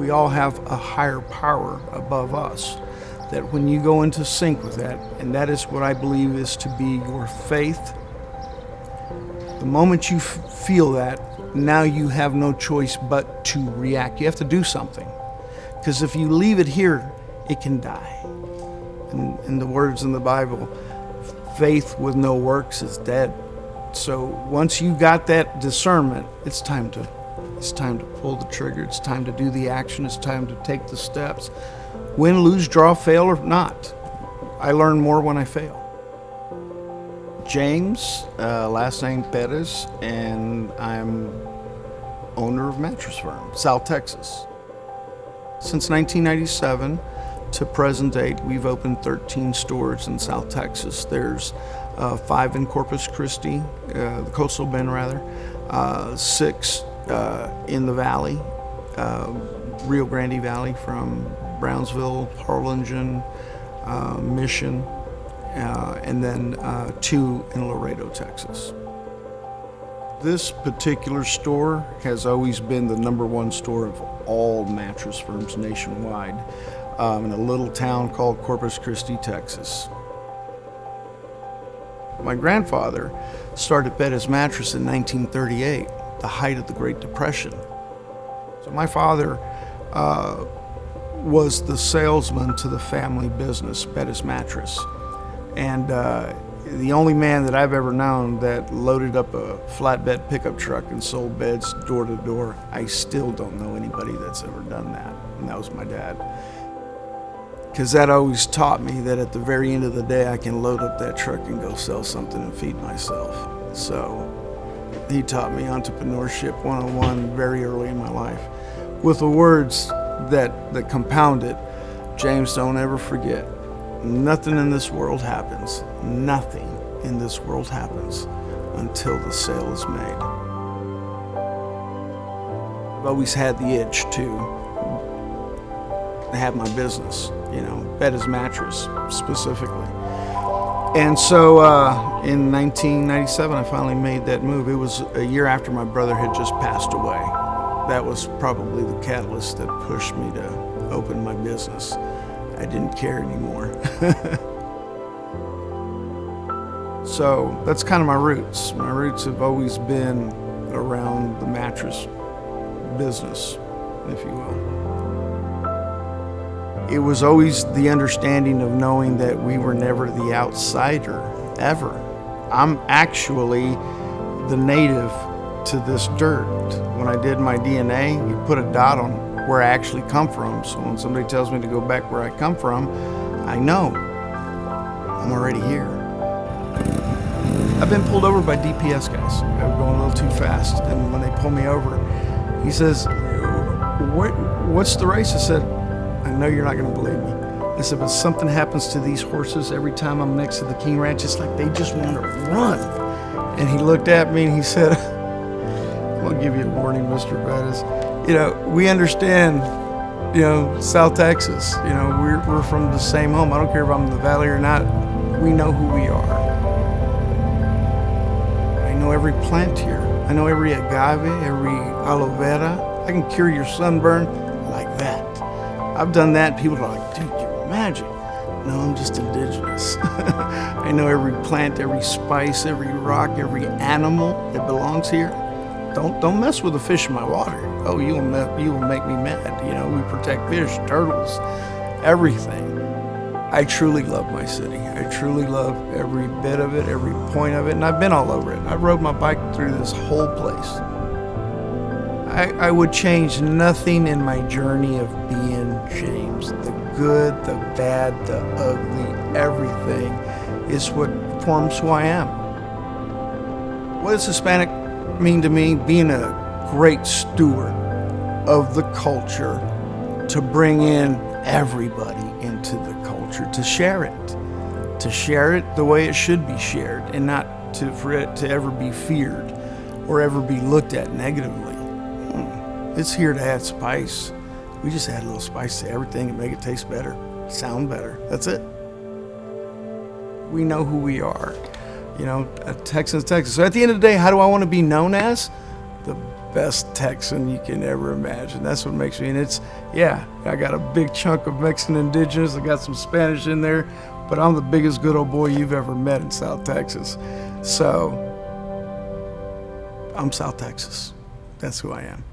We all have a higher power above us, that when you go into sync with that, and that is what I believe is to be your faith, the moment you feel that, now you have no choice but to react. You have to do something. Because if you leave it here, it can die. In the words in the Bible, faith with no works is dead. So once you got that discernment, it's time to pull the trigger. It's time to do the action. It's time to take the steps. Win, lose, draw, fail, or not. I learn more when I fail. James, last name Perez, and I'm owner of Mattress Firm, South Texas. Since 1997 to present date, we've opened 13 stores in South Texas. There's 5 in Corpus Christi, the coastal bend rather, 6 in the valley, Rio Grande Valley, from Brownsville, Harlingen, Mission, and then 2 in Laredo, Texas. This particular store has always been the #1 store of all mattress firms nationwide, in a little town called Corpus Christi, Texas. My grandfather started Perez Mattress in 1938, the height of the Great Depression. So my father was the salesman to the family business, Perez Mattress. And the only man that I've ever known that loaded up a flatbed pickup truck and sold beds door to door. I still don't know anybody that's ever done that, and that was my dad. Because that always taught me that at the very end of the day, I can load up that truck and go sell something and feed myself. So he taught me entrepreneurship 101 very early in my life. With the words that compound it, James, don't ever forget, nothing in this world happens, nothing in this world happens until the sale is made. I've always had the itch to have my business, Perez Mattress specifically. And so in 1997, I finally made that move. It was a year after my brother had just passed away. That was probably the catalyst that pushed me to open my business. I didn't care anymore. So that's kind of my roots. My roots have always been around the mattress business, if you will. It was always the understanding of knowing that we were never the outsider, ever. I'm actually the native to this dirt. When I did my DNA, you put a dot on where I actually come from. So when somebody tells me to go back where I come from, I know I'm already here. I've been pulled over by DPS guys. I'm going a little too fast. And when they pull me over, he says, what's the race? I said, I know you're not going to believe me. I said, but something happens to these horses every time I'm next to the King Ranch. It's like they just want to run. And he looked at me and he said, I'll give you a warning, Mr. Perez. We understand, South Texas. We're from the same home. I don't care if I'm in the valley or not. We know who we are. I know every plant here. I know every agave, every aloe vera. I can cure your sunburn like that. I've done that. People are like, dude, you're magic. No, I'm just indigenous. I know every plant, every spice, every rock, every animal that belongs here. Don't mess with the fish in my water. Oh, you will make me mad. We protect fish, turtles, everything. I truly love my city. I truly love every bit of it, every point of it, and I've been all over it. I rode my bike through this whole place. I would change nothing in my journey of being James. The good, the bad, the ugly, everything is what forms who I am. What does Hispanic mean to me? Being a great steward of the culture, to bring in everybody into the culture, to share it the way it should be shared, and not for it to ever be feared or ever be looked at negatively. It's here to add spice. We just add a little spice to everything and make it taste better, sound better. That's it. We know who we are. Texas. So at the end of the day, how do I want to be known as? The best Texan you can ever imagine. That's what makes me, and it's, yeah, I got a big chunk of Mexican indigenous, I got some Spanish in there, but I'm the biggest good old boy you've ever met in South Texas. So, I'm South Texas. That's who I am.